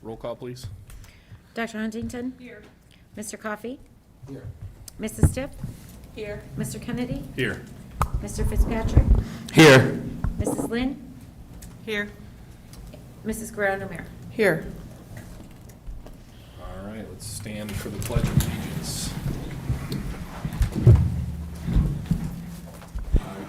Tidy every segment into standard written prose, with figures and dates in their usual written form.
Roll call, please. Dr. Huntington? Here. Mr. Coffey? Here. Mrs. Stipp? Here. Mr. Kennedy? Here. Mr. Fitzpatrick? Here. Mrs. Lynn? Here. Mrs. Guerrero-Namir? Here. All right, let's stand for the Pledge of Allegiance.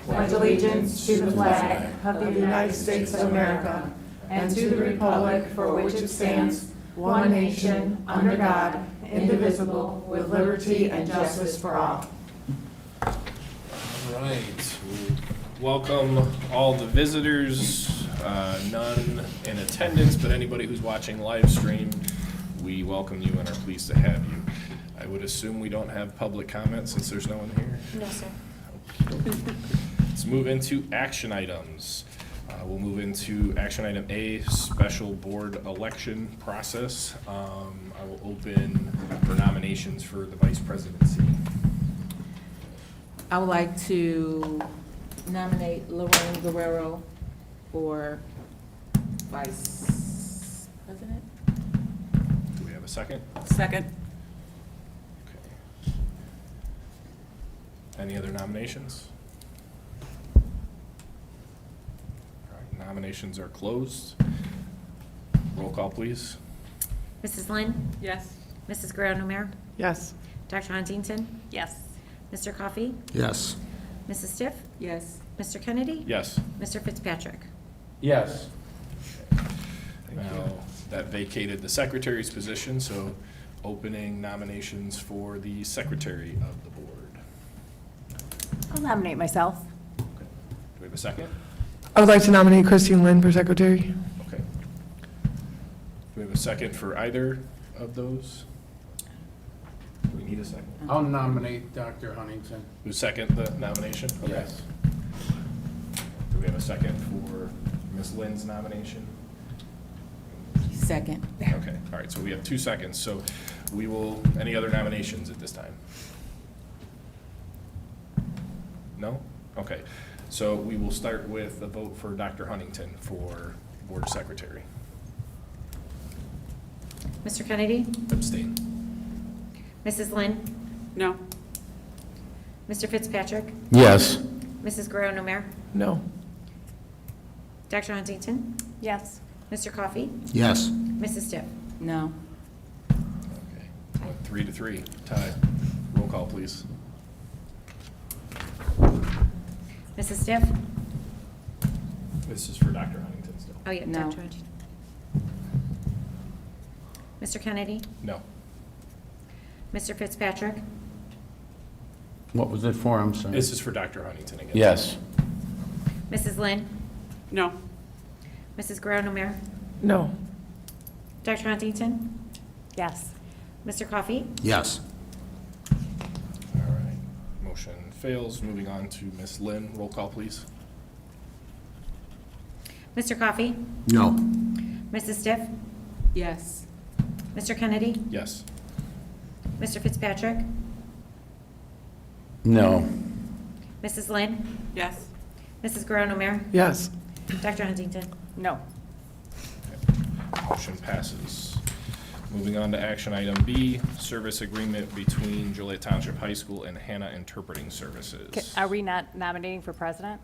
Pledge allegiance to the flag of the United States of America and to the republic for which it stands, one nation, under God, indivisible, with liberty and justice for all. All right, welcome all the visitors, none in attendance, but anybody who's watching live stream, we welcome you and are pleased to have you. I would assume we don't have public comment since there's no one here. No, sir. Let's move into action items. We'll move into action item A, special board election process. I will open for nominations for the vice presidency. I would like to nominate Lorraine Guerrero for vice president. Do we have a second? Second. Okay. Any other nominations? All right, nominations are closed. Roll call, please. Mrs. Lynn? Yes. Mrs. Guerrero-Namir? Yes. Dr. Huntington? Yes. Mr. Coffey? Yes. Mrs. Stipp? Yes. Mr. Kennedy? Yes. Mr. Fitzpatrick? Yes. Now, that vacated the secretary's position, so opening nominations for the secretary of the board. I'll nominate myself. Okay. Do we have a second? I would like to nominate Christine Lynn for secretary. Okay. Do we have a second for either of those? Do we need a second? I'll nominate Dr. Huntington. Who second the nomination? Okay. Yes. Do we have a second for Ms. Lynn's nomination? Second. Okay, all right, so we have 2 seconds, so we will, any other nominations at this time? No? Okay, so we will start with a vote for Dr. Huntington for board secretary. Mr. Kennedy? Abstain. Mrs. Lynn? No. Mr. Fitzpatrick? Yes. Mrs. Guerrero-Namir? No. Dr. Huntington? Yes. Mr. Coffey? Yes. Mrs. Stipp? No. Okay, went 3-3, tie. Roll call, please. Mrs. Stipp? This is for Dr. Huntington still. Oh, yeah, No. Dr. Huntington. Mr. Kennedy? No. Mr. Fitzpatrick? What was it for? I'm sorry. This is for Dr. Huntington again. Yes. Mrs. Lynn? No. Mrs. Guerrero-Namir? No. Dr. Huntington? Yes. Mr. Coffey? Yes. All right, motion fails. Moving on to Ms. Lynn. Roll call, please. Mr. Coffey? No. Mrs. Stipp? Yes. Mr. Kennedy? Yes. Mr. Fitzpatrick? No. Mrs. Lynn? Yes. Mrs. Guerrero-Namir? Yes. Dr. Huntington? No. Motion passes. Moving on to action item B, service agreement between Joliet Township High School and Hannah Interpreting Services. Are we not nominating for president?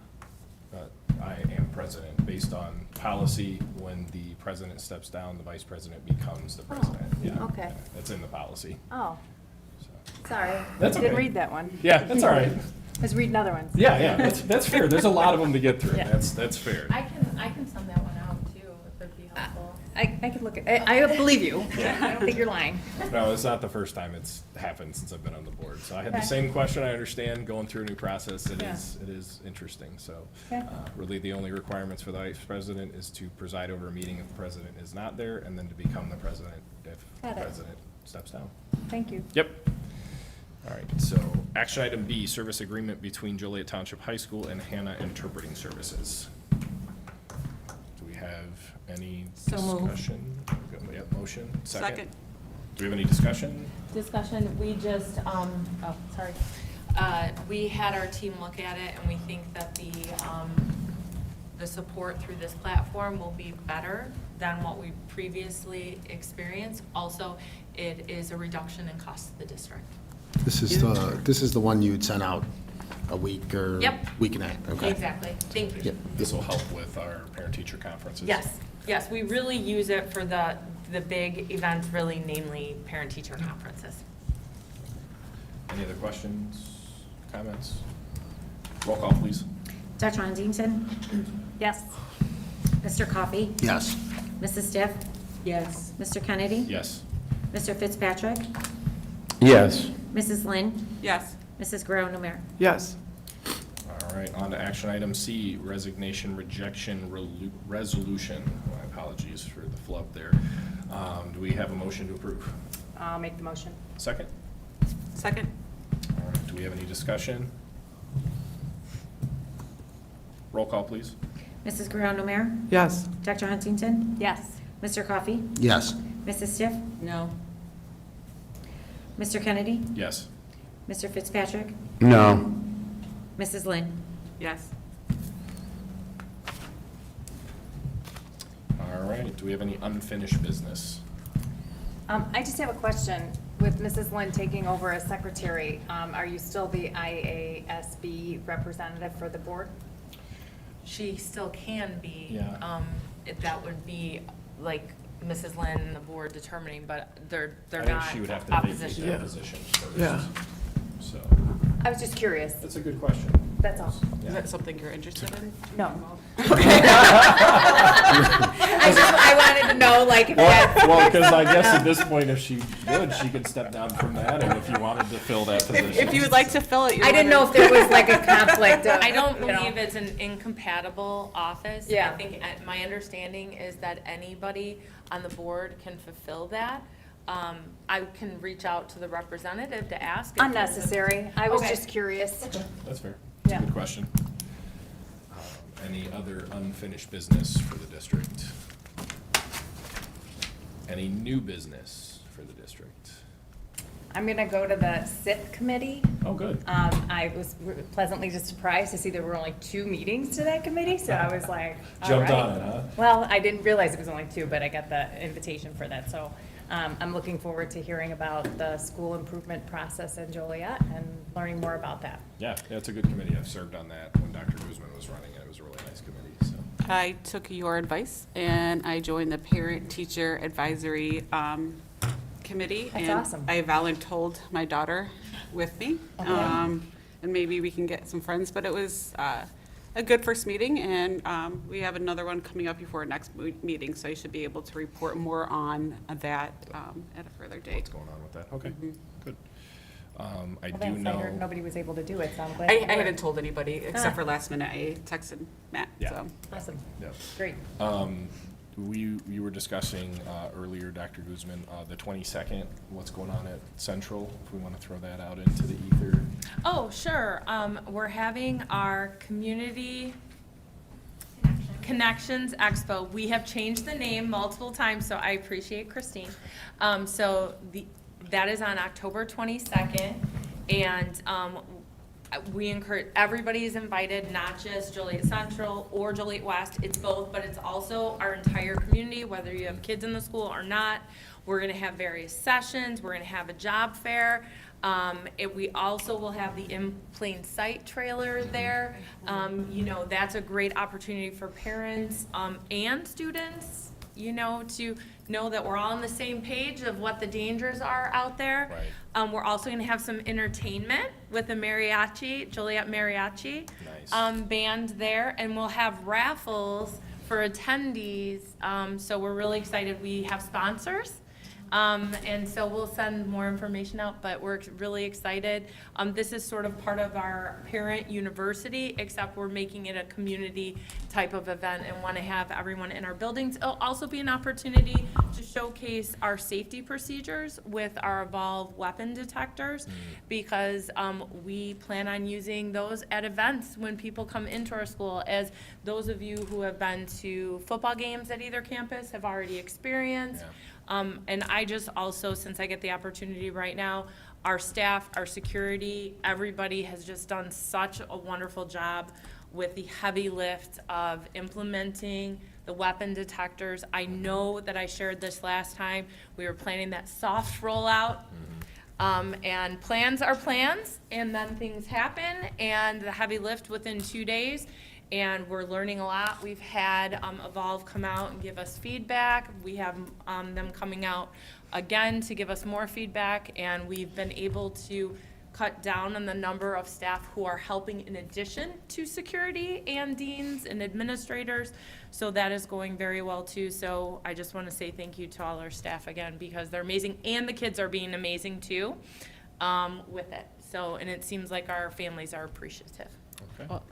I am president. Based on policy, when the president steps down, the vice president becomes the president. Yeah, okay. that's in the policy. Oh, So. sorry. That's Didn't okay. read that one. Yeah, that's all right. I was reading other ones. Yeah, that's fair. There's a lot of them to get through. Yeah. That's fair. I can send that one out too, if it'd be helpful. I could look at, I believe you. I don't think you're lying. No, it's not the first time it's happened since I've been on the board. So I had the same question. I understand going through a new process. It is interesting. So Okay. really the only requirements for the vice president is to preside over a meeting if the president is not there, and then to become the president if the Got it. president steps down. Thank you. Yep. All right, so action item B, service agreement between Joliet Township High School and Hannah Interpreting Services. Do we have any So moved. discussion? We have motion, second? Second. Do we have any discussion? Discussion, we just, sorry. We had our team look at it and we think that the support through this platform will be better than what we previously experienced. Also, it is a reduction in cost to the district. This is the one you'd sent out a week or Yep. week and a half? Okay. Exactly. Thank you. Yep. This will help with our parent-teacher conferences. Yes, we really use it for the big events, really namely parent-teacher conferences. Any other questions, comments? Roll call, please. Dr. Huntington? Yes. Mr. Coffey? Yes. Mrs. Stiff? Yes. Mr. Kennedy? Yes. Mr. Fitzpatrick? Yes. Mrs. Lynn? Yes. Mrs. Guerrero Namir? Yes. All right, on to action item C, resignation rejection resolution. My apologies for the flub there. Do we have a motion to approve? I'll make the motion. Second? Second. All right, do we have any discussion? Roll call, please. Mrs. Guerrero Namir? Yes. Dr. Huntington? Yes. Mr. Coffey? Yes. Mrs. Stiff? No. Mr. Kennedy? Yes. Mr. Fitzpatrick? No. Mrs. Lynn? Yes. All right, do we have any unfinished business? I just have a question. With Mrs. Lynn taking over as secretary, are you still the IASB representative for the board? She still can be. Yeah. That would be like Mrs. Lynn and the board determining, but they're I not think she would have to vacate opposition. that position first. Yeah. So, I was just curious. that's a good question. That's all. Is Yeah. that something you're interested in? No. I wanted to know, like, if that's. Well, because I guess at this point, if she would, she could step down from that, and if you wanted to fill that position. If you would like to fill it, you're I didn't know if there was like a conflict of. I don't you know. believe it's an incompatible office. Yeah. I think my understanding is that anybody on the board can fulfill that. I can reach out to the representative to ask. if- Unnecessary. I was Okay. just curious. That's fair. It's a Yeah. good question. Any other unfinished business for the district? Any new business for the district? I'm gonna go to the SIP committee. Oh, good. I was pleasantly just surprised to see there were only 2 meetings to that committee, so I was like, all Jumped right. on it, huh? Well, I didn't realize it was only 2, but I got the invitation for that, so I'm looking forward to hearing about the school improvement process in Joliet and learning more about that. Yeah, it's a good committee. I've served on that when Dr. Guzman was running it. It was a really nice committee, so. I took your advice and I joined the parent-teacher advisory committee. That's and awesome. I voluntold my daughter with me. Okay. And maybe we can get some friends, but it was a good first meeting, and we have another one coming up before our next meeting, so I should be able to report more on that at a further date. What's going on with that? Okay, good. I Well, do thanks. I heard know, nobody was able to do it, so I'm glad. I you were. hadn't told anybody, except for last minute, I texted Matt, Yeah. so. Awesome, yeah. great. We were discussing earlier, Dr. Guzman, the 22nd, what's going on at Central, if we want to throw that out into the ether. Oh, sure. We're having our community Connections Expo. We have changed the name multiple times, so I appreciate Christine. That is on October 22nd, and we encourage, everybody is invited, not just Joliet Central or Joliet West, it's both, but it's also our entire community, whether you have kids in the school or not. We're gonna have various sessions, we're gonna have a job fair. We also will have the In Plain Sight trailer there. That's a great opportunity for parents, and students, to know that we're all on the same page of what the dangers are out there. Right. We're also gonna have some entertainment with the mariachi, Joliet Mariachi. Nice. Band there, and we'll have raffles for attendees. So we're really excited. We have sponsors. And so we'll send more information out, but we're really excited. This is sort of part of our parent university, except we're making it a community type of event and want to have everyone in our buildings. It'll also be an opportunity to showcase our safety procedures with our Evolve weapon detectors, because we plan on using those at events when people come into our school, as those of you who have been to football games at either campus have already experienced. Yeah. And I just also, since I get the opportunity right now, our staff, our security, everybody has just done such a wonderful job with the heavy lift of implementing the weapon detectors. I know that I shared this last time. We were planning that soft rollout. And plans are plans, and then things happen, and the heavy lift within 2 days, and we're learning a lot. We've had Evolve come out and give us feedback. We have them coming out again to give us more feedback, and we've been able to cut down on the number of staff who are helping in addition to security and deans and administrators. So that is going very well too. So I just want to say thank you to all our staff again, because they're amazing, and the kids are being amazing too with it. So, and it seems like our families are appreciative. Okay. Well,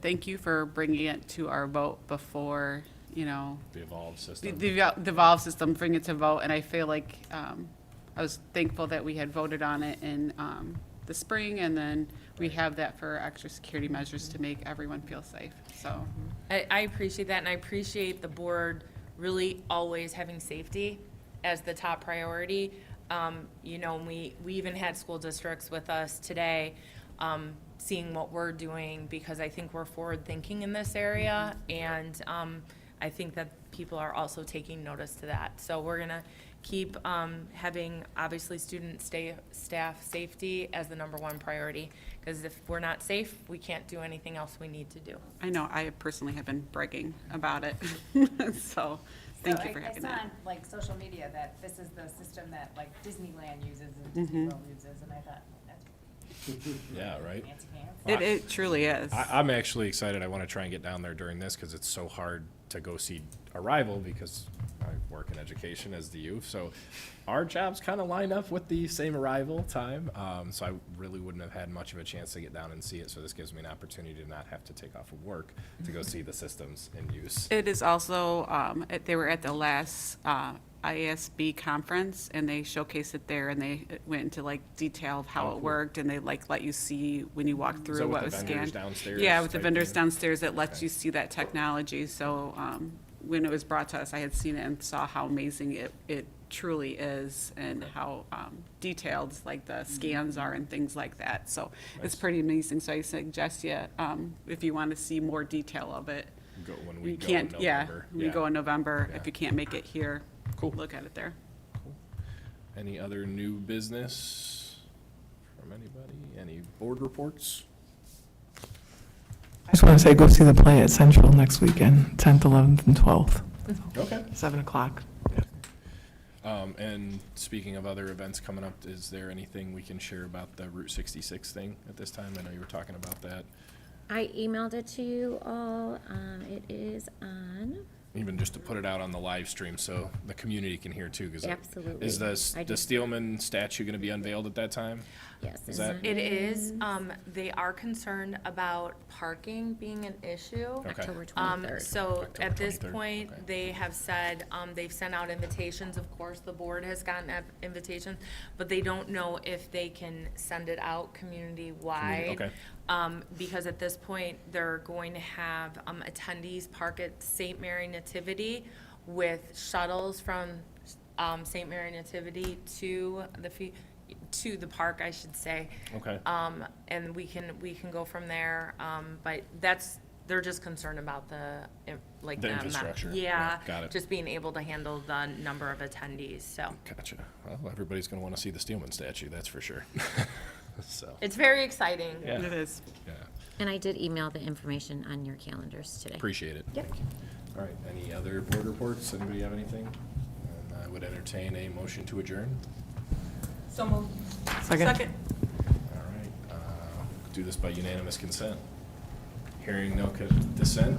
thank you for bringing it to our vote before, you know, The Evolve system. the Evolve system, bring it to vote. And I feel like I was thankful that we had voted on it in the spring, and then we have that for extra security measures to make everyone feel safe, so. I appreciate that, and I appreciate the board really always having safety as the top priority. You know, we even had school districts with us today, seeing what we're doing, because I think we're forward-thinking in this area, and I think that people are also taking notice to that. So we're gonna keep having, obviously, staff safety as the #1 priority, because if we're not safe, we can't do anything else we need to do. I know, I personally have been bragging about it, so thank you for having I saw that. on like social media that this is the system that like Disneyland uses and Disney World uses, and I thought, that's Yeah, right? fancy pants. It truly is. I'm actually excited. I want to try and get down there during this because it's so hard to go see Arrival because I work in education as the youth. So our jobs kind of line up with the same arrival time. So I really wouldn't have had much of a chance to get down and see it. So this gives me an opportunity to not have to take off of work to go see the systems in use. It is also, they were at the last IASB conference, and they showcased it there, and they went into like detail of how Oh, it cool. worked, and they like let you see when you walk Is through that with what the was vendors scanned. downstairs Yeah, with the type vendors thing? downstairs, it lets Okay. you see that technology. So when it was brought to us, I had seen it and saw how amazing it truly is, and how detailed like the scans are and things like that. So it's Nice. pretty amazing. So I suggest you, if you want to see more detail of it, Go when we you go can't, in yeah, November. we go in November. Yeah. If you can't make it here, Cool. look at it there. Any other new business from anybody? Any board reports? I just want to say, go see the play at Central next weekend, 10th, 11th, and 12th, Okay. 7 o'clock. And speaking of other events coming up, is there anything we can share about the Route 66 thing at this time? I know you were talking about that. I emailed it to you all. It is on. Even just to put it out on the live stream so the community can hear too. 'Cause Absolutely. Is I the just- Steelman statue going to be unveiled at that time? Yes. Is that- It is, they are concerned about parking being an issue. Okay. October 23rd. So October at this 23rd, point, okay. they have said, they've sent out invitations, of course, the board has gotten invitations, but they don't know if they can send it out community-wide. Okay. Because at this point, they're going to have attendees park at St. Mary Nativity with shuttles from St. Mary Nativity to the park, I should say. Okay. And we can go from there, but they're just concerned about the amount. infrastructure. Yeah, Yeah, got it. just being able to handle the number of attendees, so. Gotcha. Well, everybody's going to want to see the Steelman statue, that's for sure. So, It's very exciting. yeah. It is. Yeah. And I did email the information on your calendars today. Appreciate it. Yep. Thank you. All right, any other board reports? Anybody have anything? And I would entertain a motion to adjourn. So moved. Second? All right, do this by unanimous consent. Hearing no dissent,